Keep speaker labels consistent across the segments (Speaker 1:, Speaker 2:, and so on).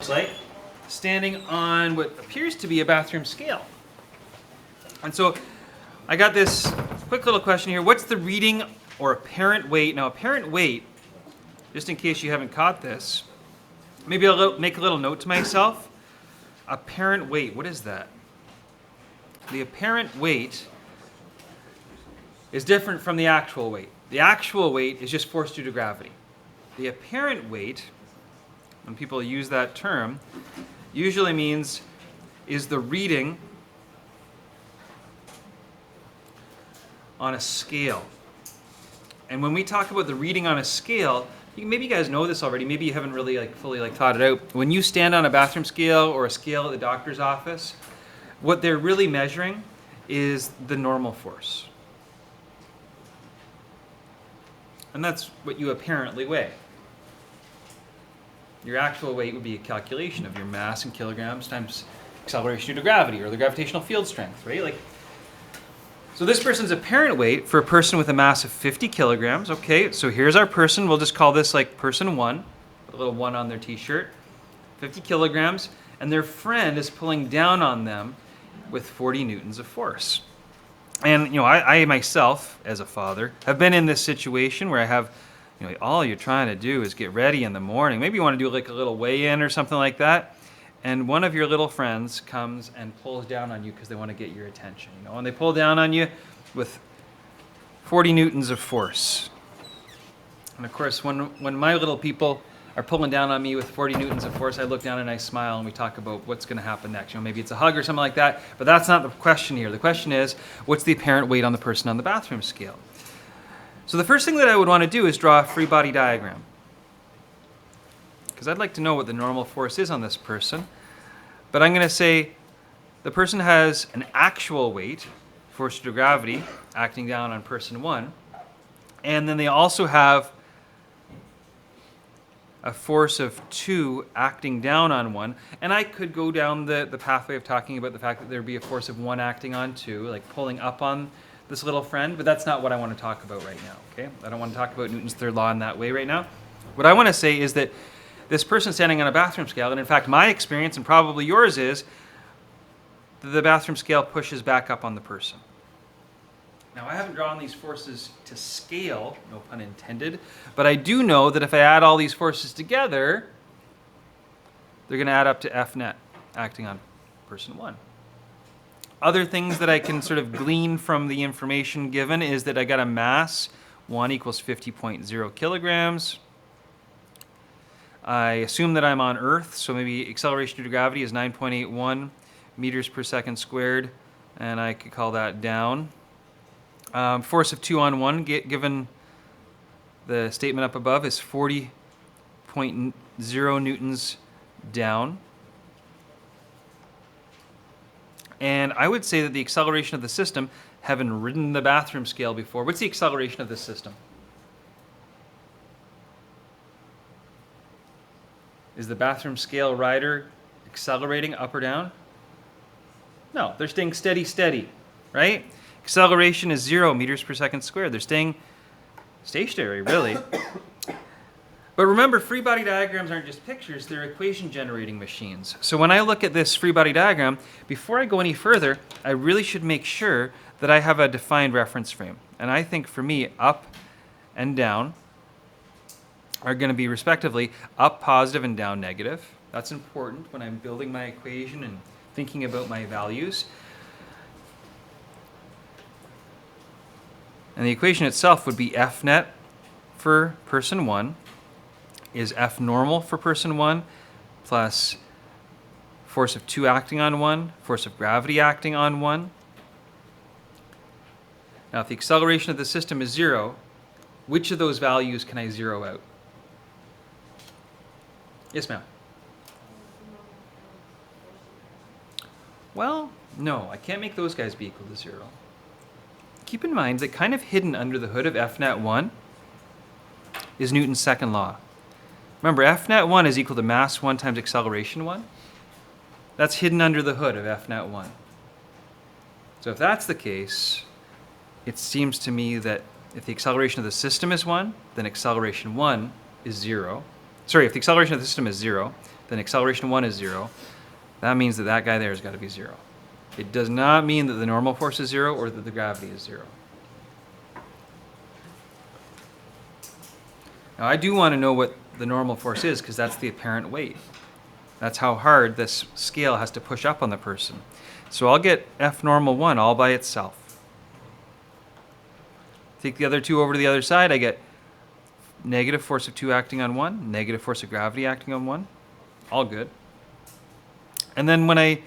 Speaker 1: like standing on what appears to be a bathroom scale. And so I got this quick little question here. What's the reading or apparent weight? Now, apparent weight, just in case you haven't caught this, maybe I'll make a little note to myself. Apparent weight, what is that? The apparent weight is different from the actual weight. The actual weight is just force due to gravity. The apparent weight, when people use that term, usually means is the reading on a scale. And when we talk about the reading on a scale, maybe you guys know this already, maybe you haven't really fully thought it out. When you stand on a bathroom scale or a scale at the doctor's office, what they're really measuring is the normal force. And that's what you apparently weigh. Your actual weight would be a calculation of your mass in kilograms times acceleration due to gravity or the gravitational field strength, right? So this person's apparent weight for a person with a mass of 50 kilograms. Okay, so here's our person. We'll just call this person 1, a little 1 on their t-shirt. 50 kilograms, and their friend is pulling down on them with 40 newtons of force. And I myself, as a father, have been in this situation where I have, all you're trying to do is get ready in the morning. Maybe you want to do a little weigh-in or something like that. And one of your little friends comes and pulls down on you because they want to get your attention. And they pull down on you with 40 newtons of force. And of course, when my little people are pulling down on me with 40 newtons of force, I look down and I smile and we talk about what's going to happen next. Maybe it's a hug or something like that, but that's not the question here. The question is, what's the apparent weight on the person on the bathroom scale? So the first thing that I would want to do is draw a free body diagram, because I'd like to know what the normal force is on this person. But I'm going to say the person has an actual weight, force due to gravity, acting down on person 1, and then they also have a force of 2 acting down on 1. And I could go down the pathway of talking about the fact that there'd be a force of 1 acting on 2, like pulling up on this little friend, but that's not what I want to talk about right now, okay? I don't want to talk about Newton's third law in that way right now. What I want to say is that this person standing on a bathroom scale, and in fact my experience and probably yours is, that the bathroom scale pushes back up on the person. Now, I haven't drawn these forces to scale, no pun intended, but I do know that if I add all these forces together, they're going to add up to F net acting on person 1. Other things that I can sort of glean from the information given is that I got a mass, 1 equals 50.0 kilograms. I assume that I'm on Earth, so maybe acceleration due to gravity is 9.81 meters per second squared, and I could call that down. Force of 2 on 1, given the statement up above, is 40.0 newtons down. And I would say that the acceleration of the system, having ridden the bathroom scale before, what's the acceleration of this system? Is the bathroom scale rider accelerating up or down? No, they're staying steady, right? Acceleration is 0 meters per second squared. They're staying stationary, really. But remember, free body diagrams aren't just pictures, they're equation generating machines. So when I look at this free body diagram, before I go any further, I really should make sure that I have a defined reference frame. And I think for me, up and down are going to be respectively up positive and down negative. That's important when I'm building my equation and thinking about my values. And the equation itself would be F net for person 1 is F normal for person 1 plus force of 2 acting on 1, force of gravity acting on 1. Now, if the acceleration of the system is 0, which of those values can I zero out? Yes, ma'am. Well, no, I can't make those guys be equal to 0. Keep in mind that kind of hidden under the hood of F net 1 is Newton's second law. Remember, F net 1 is equal to mass 1 times acceleration 1. That's hidden under the hood of F net 1. So if that's the case, it seems to me that if the acceleration of the system is 1, then acceleration 1 is 0. Sorry, if the acceleration of the system is 0, then acceleration of 1 is 0. That means that that guy there has got to be 0. It does not mean that the normal force is 0 or that the gravity is 0. Now I do want to know what the normal force is because that's the apparent weight. That's how hard this scale has to push up on the person. So I'll get F normal 1 all by itself. Take the other two over to the other side, I get negative force of 2 acting on 1, negative force of gravity acting on 1. All good. And then when I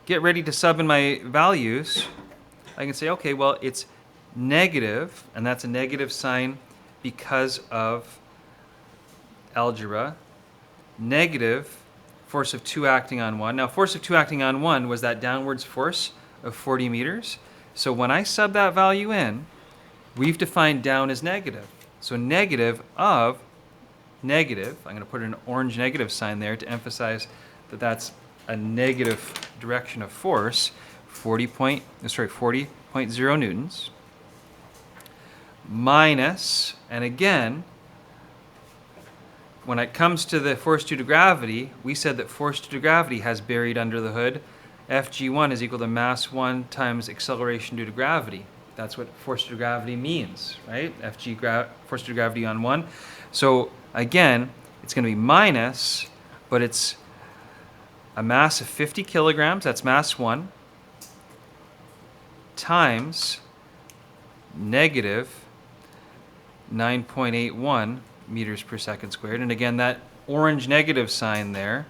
Speaker 1: get ready to sub in my values, I can say, okay, well, it's negative, and that's a negative sign because of algebra, negative force of 2 acting on 1. Now, force of 2 acting on 1 was that downwards force of 40 meters. So when I sub that value in, we've defined down as negative. So negative of negative, I'm going to put an orange negative sign there to emphasize that that's a negative direction of force, 40.0 newtons, minus, and again, when it comes to the force due to gravity, we said that force due to gravity has buried under the hood. Fg1 is equal to mass 1 times acceleration due to gravity. That's what force due to gravity means, right? Force due to gravity on 1. So again, it's going to be minus, but it's a mass of 50 kilograms, that's mass 1, times negative 9.81 meters per second squared. And again, that orange negative sign there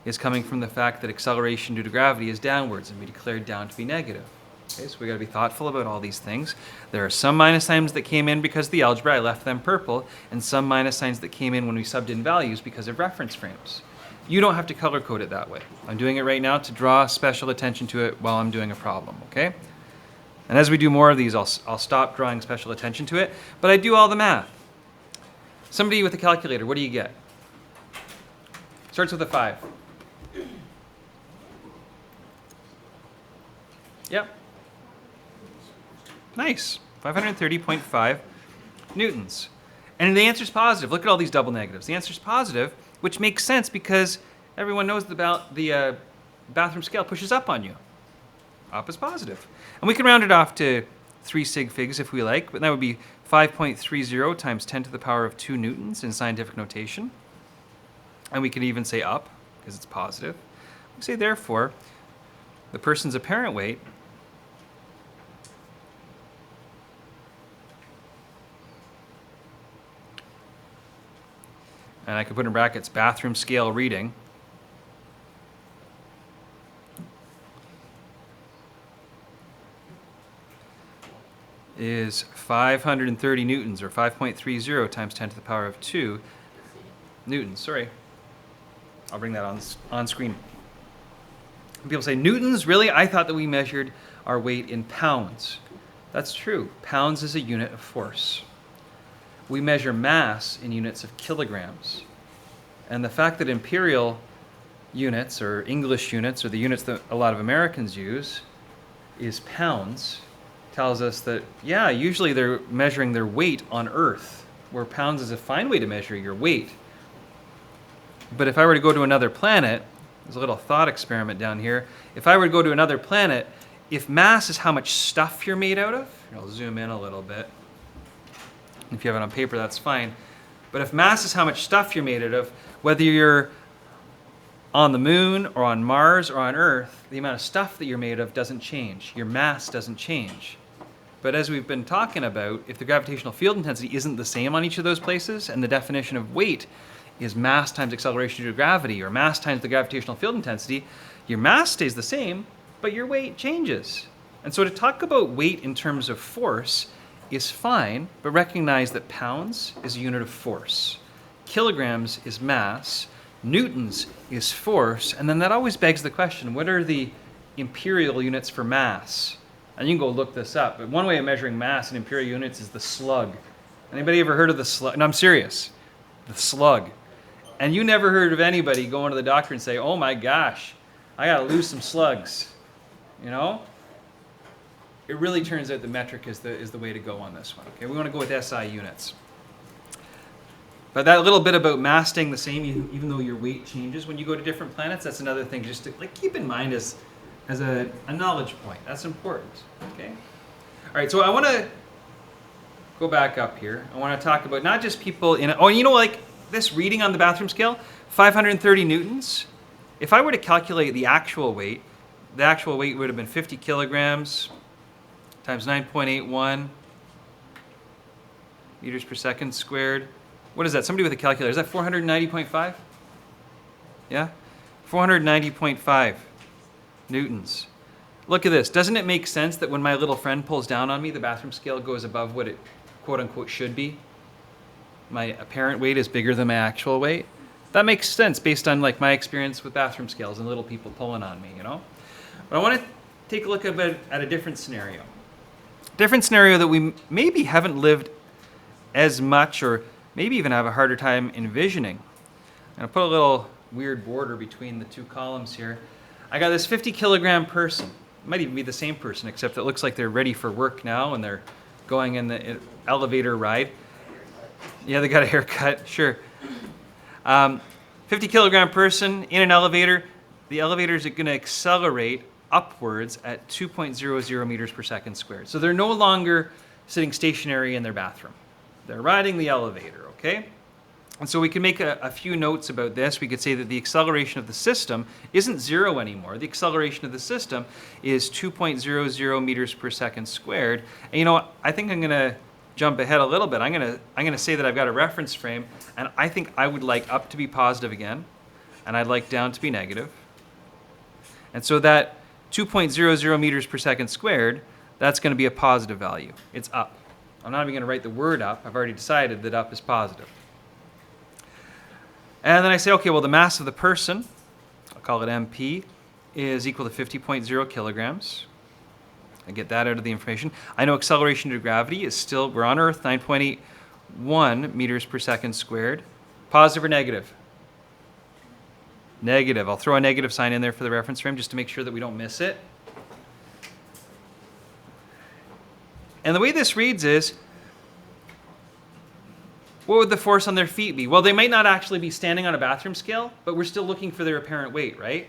Speaker 1: is coming from the fact that acceleration due to gravity is downwards, and we declared down to be negative. Okay, so we got to be thoughtful about all these things. There are some minus signs that came in because of the algebra, I left them purple, and some minus signs that came in when we subbed in values because of reference frames. You don't have to color code it that way. I'm doing it right now to draw special attention to it while I'm doing a problem, okay? And as we do more of these, I'll stop drawing special attention to it, but I do all the math. Somebody with a calculator, what do you get? Starts with a 5. Yep. Nice. 530.5 newtons. And the answer's positive. Look at all these double negatives. The answer's positive, which makes sense because everyone knows the bathroom scale pushes up on you. Up is positive. And we can round it off to 3 sig figs if we like, but that would be 5.30 times 10 to the power of 2 newtons in scientific notation. And we can even say up, because it's positive. We say, therefore, the person's apparent weight and I could put in brackets bathroom scale reading is 530 newtons, or 5.30 times 10 to the power of 2 newtons. Sorry. I'll bring that on screen. People say, newtons? Really? I thought that we measured our weight in pounds. That's true. Pounds is a unit of force. We measure mass in units of kilograms. And the fact that imperial units, or English units, or the units that a lot of Americans use, is pounds, tells us that, yeah, usually they're measuring their weight on Earth, where pounds is a fine way to measure your weight. But if I were to go to another planet, there's a little thought experiment down here. If I were to go to another planet, if mass is how much stuff you're made out of, I'll zoom in a little bit. If you have it on paper, that's fine. But if mass is how much stuff you're made out of, whether you're on the moon or on Mars or on Earth, the amount of stuff that you're made of doesn't change. Your mass doesn't change. But as we've been talking about, if the gravitational field intensity isn't the same on each of those places, and the definition of weight is mass times acceleration due to gravity, or mass times the gravitational field intensity, your mass stays the same, but your weight changes. And so to talk about weight in terms of force is fine, but recognize that pounds is a unit of force. Kilograms is mass, newtons is force, and then that always begs the question, what are the imperial units for mass? And you can go look this up, but one way of measuring mass in imperial units is the slug. Anybody ever heard of the slug? No, I'm serious. The slug. And you never heard of anybody going to the doctor and say, oh my gosh, I gotta lose some slugs. You know? It really turns out the metric is the way to go on this one. Okay, we want to go with SI units. But that little bit about mass staying the same, even though your weight changes when you go to different planets, that's another thing just to like keep in mind as a knowledge point. That's important. Okay. All right. So I want to go back up here. I want to talk about not just people in. Oh, you know, like this reading on the bathroom scale, 530 newtons. If I were to calculate the actual weight would have been 50 kilograms times 9.81 meters per second squared. What is that? Somebody with a calculator. Is that 490.5? Yeah? 490.5 newtons. Look at this. Doesn't it make sense that when my little friend pulls down on me, the bathroom scale goes above what it quote unquote should be? My apparent weight is bigger than my actual weight. That makes sense based on like my experience with bathroom scales and little people pulling on me, you know? But I want to take a look at a different scenario. Different scenario that we maybe haven't lived as much or maybe even have a harder time envisioning. And I'll put a little weird border between the two columns here. I got this 50 kilogram person. It might even be the same person, except it looks like they're ready for work now and they're going in the elevator ride. Yeah, they got a haircut, sure. 50 kilogram person in an elevator. The elevator is going to accelerate upwards at 2.00 meters per second squared. So they're no longer sitting stationary in their bathroom. They're riding the elevator, okay? And so we can make a few notes about this. We could say that the acceleration of the system isn't zero anymore. The acceleration of the system is 2.00 meters per second squared. And you know what? I think I'm going to jump ahead a little bit. I'm going to say that I've got a reference frame, and I think I would like up to be positive again, and I'd like down to be negative. And so that 2.00 meters per second squared, that's going to be a positive value. It's up. I'm not even going to write the word up. I've already decided that up is positive. And then I say, okay, well, the mass of the person, I'll call it MP, is equal to 50.0 kilograms. I get that out of the information. I know acceleration due to gravity is still, we're on Earth, 9.81 meters per second squared. Positive or negative? Negative. I'll throw a negative sign in there for the reference frame just to make sure that we don't miss it. And the way this reads is, what would the force on their feet be? Well, they might not actually be standing on a bathroom scale, but we're still looking for their apparent weight, right?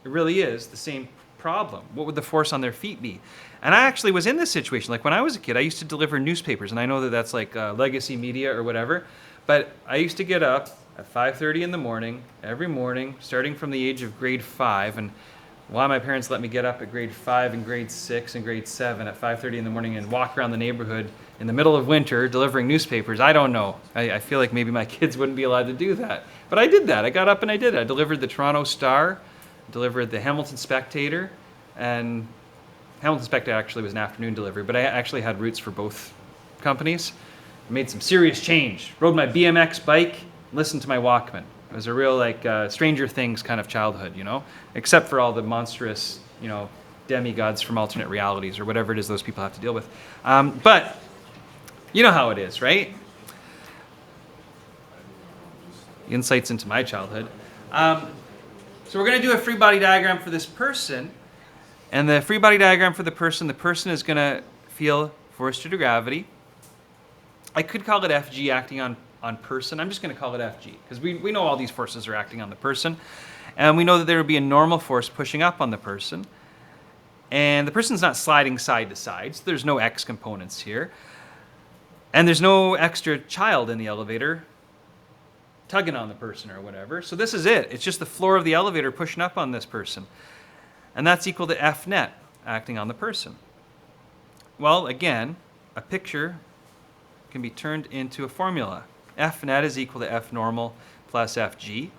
Speaker 1: It really is the same problem. What would the force on their feet be? And I actually was in this situation. Like when I was a kid, I used to deliver newspapers, and I know that that's like legacy media or whatever, but I used to get up at 5:30 in the morning, every morning, starting from the age of grade 5, and why my parents let me get up at grade 5 and grade 6 and grade 7 at 5:30 in the morning and walk around the neighborhood in the middle of winter delivering newspapers, I don't know. I feel like maybe my kids wouldn't be allowed to do that. But I did that. I got up and I did it. I delivered the Toronto Star, delivered the Hamilton Spectator, and Hamilton Spectator actually was an afternoon delivery, but I actually had routes for both companies. I made some serious change. Rode my BMX bike, listened to my Walkman. It was a real like Stranger Things kind of childhood, you know, except for all the monstrous, you know, demigods from alternate realities or whatever it is those people have to deal with. But you know how it is, right? Insights into my childhood. So we're going to do a free body diagram for this person. And the free body diagram for the person is going to feel force due to gravity. I could call it FG, acting on person. I'm just going to call it FG because we know all these forces are acting on the person. And we know that there would be a normal force pushing up on the person. And the person's not sliding side to side, so there's no X components here. And there's no extra child in the elevator tugging on the person or whatever. So this is it. It's just the floor of the elevator pushing up on this person. And that's equal to F net acting on the person. Well, again, a picture can be turned into a formula. F net is equal to F normal plus Fg.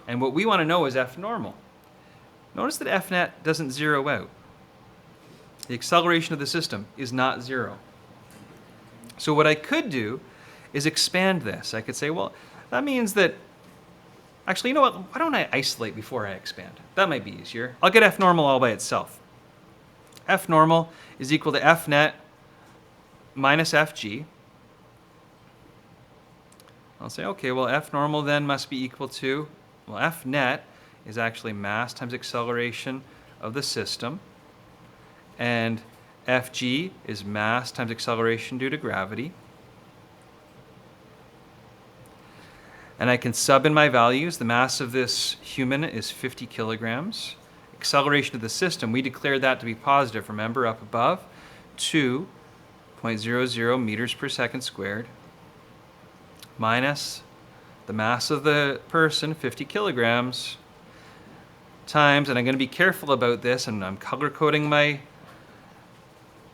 Speaker 1: And what we want to know is F normal. Notice that F net doesn't zero out. The acceleration of the system is not zero. So what I could do is expand this. I could say, well, that means that, actually, you know what? Why don't I isolate before I expand? That might be easier. I'll get F normal all by itself. F normal is equal to F net minus Fg. I'll say, okay, well, F normal then must be equal to, well, F net is actually mass times acceleration of the system. And Fg is mass times acceleration due to gravity. And I can sub in my values. The mass of this human is 50 kilograms. Acceleration of the system, we declared that to be positive, remember, up above, 2.00 meters per second squared, minus the mass of the person, 50 kilograms, times, and I'm going to be careful about this, and I'm color coding my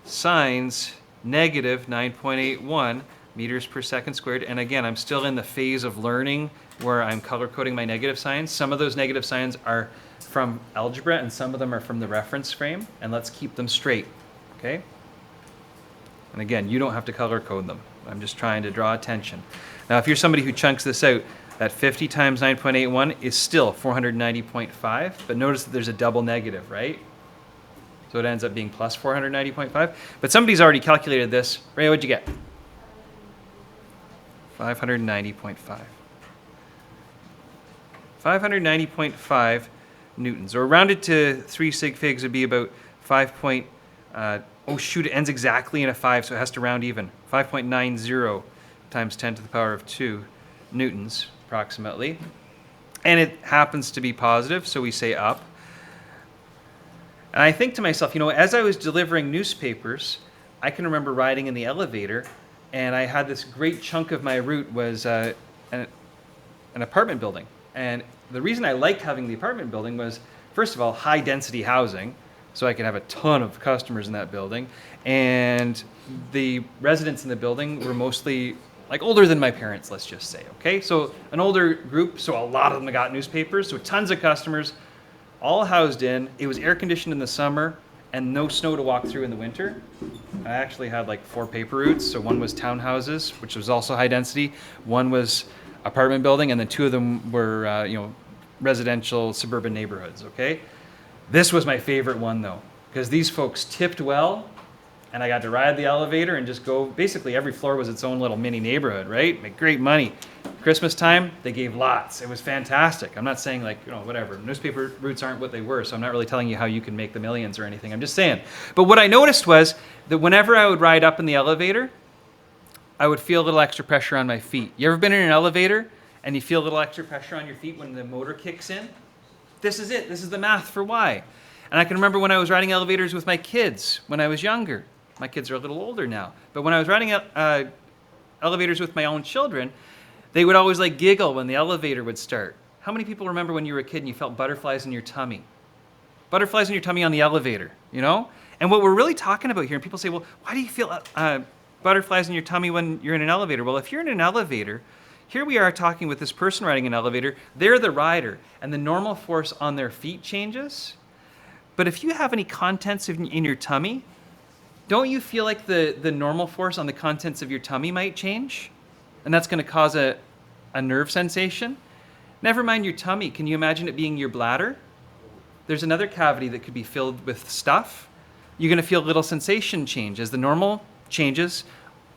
Speaker 1: signs, negative 9.81 meters per second squared. And again, I'm still in the phase of learning where I'm color coding my negative signs. Some of those negative signs are from algebra and some of them are from the reference frame, and let's keep them straight, okay? And again, you don't have to color code them. I'm just trying to draw attention. Now, if you're somebody who chunks this out, that 50 times 9.81 is still 490.5, but notice that there's a double negative, right? So it ends up being plus 490.5. But somebody's already calculated this. Ray, what'd you get? 590.5. 590.5 newtons, or rounded to 3 sig figs would be about 5 point, oh shoot, it ends exactly in a 5, so it has to round even. 5.90 times 10 to the power of 2 newtons, approximately. And it happens to be positive, so we say up. And I think to myself, you know, as I was delivering newspapers, I can remember riding in the elevator, and I had this great chunk of my route was an apartment building. And the reason I liked having the apartment building was, first of all, high density housing, so I could have a ton of customers in that building. And the residents in the building were mostly like older than my parents, let's just say, okay? So an older group, so a lot of them got newspapers, so tons of customers, all housed in. It was air conditioned in the summer and no snow to walk through in the winter. I actually had like 4 paper routes. So one was townhouses, which was also high density. One was apartment building, and then 2 of them were, residential suburban neighborhoods, okay? This was my favorite one though, because these folks tipped well, and I got to ride the elevator and just go, basically every floor was its own little mini neighborhood, right? Make great money. Christmas time, they gave lots. It was fantastic. I'm not saying like, whatever. Newspaper routes aren't what they were, so I'm not really telling you how you can make the millions or anything. I'm just saying. But what I noticed was that whenever I would ride up in the elevator, I would feel a little extra pressure on my feet. You ever been in an elevator and you feel a little extra pressure on your feet when the motor kicks in? This is it. This is the math for why. And I can remember when I was riding elevators with my kids when I was younger. My kids are a little older now. But when I was riding elevators with my own children, they would always like giggle when the elevator would start. How many people remember when you were a kid and you felt butterflies in your tummy? Butterflies in your tummy on the elevator, you know? And what we're really talking about here, and people say, well, why do you feel butterflies in your tummy when you're in an elevator? Well, if you're in an elevator, here we are talking with this person riding an elevator. They're the rider, and the normal force on their feet changes. But if you have any contents in your tummy, don't you feel like the normal force on the contents of your tummy might change? And that's going to cause a nerve sensation? Never mind your tummy. Can you imagine it being your bladder? There's another cavity that could be filled with stuff. You're going to feel a little sensation change as the normal changes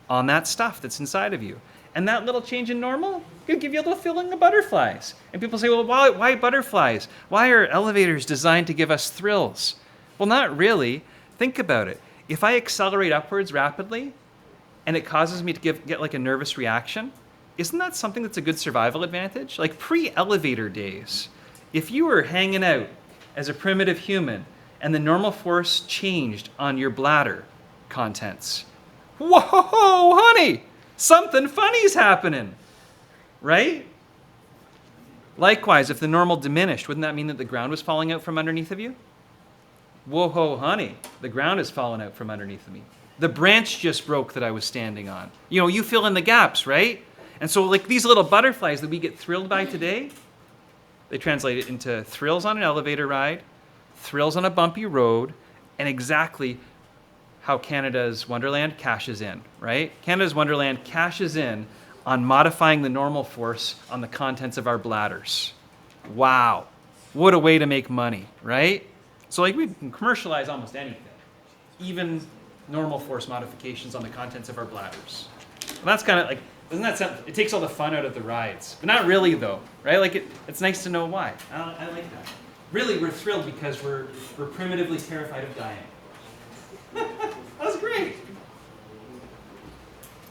Speaker 1: on that stuff that's inside of you. And that little change in normal could give you a little feeling of butterflies. And people say, well, why butterflies? Why are elevators designed to give us thrills? Well, not really. Think about it. If I accelerate upwards rapidly and it causes me to get like a nervous reaction, isn't that something that's a good survival advantage? Like pre-elevator days, if you were hanging out as a primitive human and the normal force changed on your bladder contents, whoa, honey, something funny's happening, right? Likewise, if the normal diminished, wouldn't that mean that the ground was falling out from underneath of you? Whoa, honey, the ground is falling out from underneath of me. The branch just broke that I was standing on. You fill in the gaps, right? And so like these little butterflies that we get thrilled by today, they translate it into thrills on an elevator ride, thrills on a bumpy road, and exactly how Canada's Wonderland cashes in, right? Canada's Wonderland cashes in on modifying the normal force on the contents of our bladders. Wow, what a way to make money, right? So like we can commercialize almost anything, even normal force modifications on the contents of our bladders. And that's kind of like, doesn't that sound, it takes all the fun out of the rides, but not really though, right? Like it's nice to know why. I like that. Really, we're thrilled because we're primitively terrified of dying.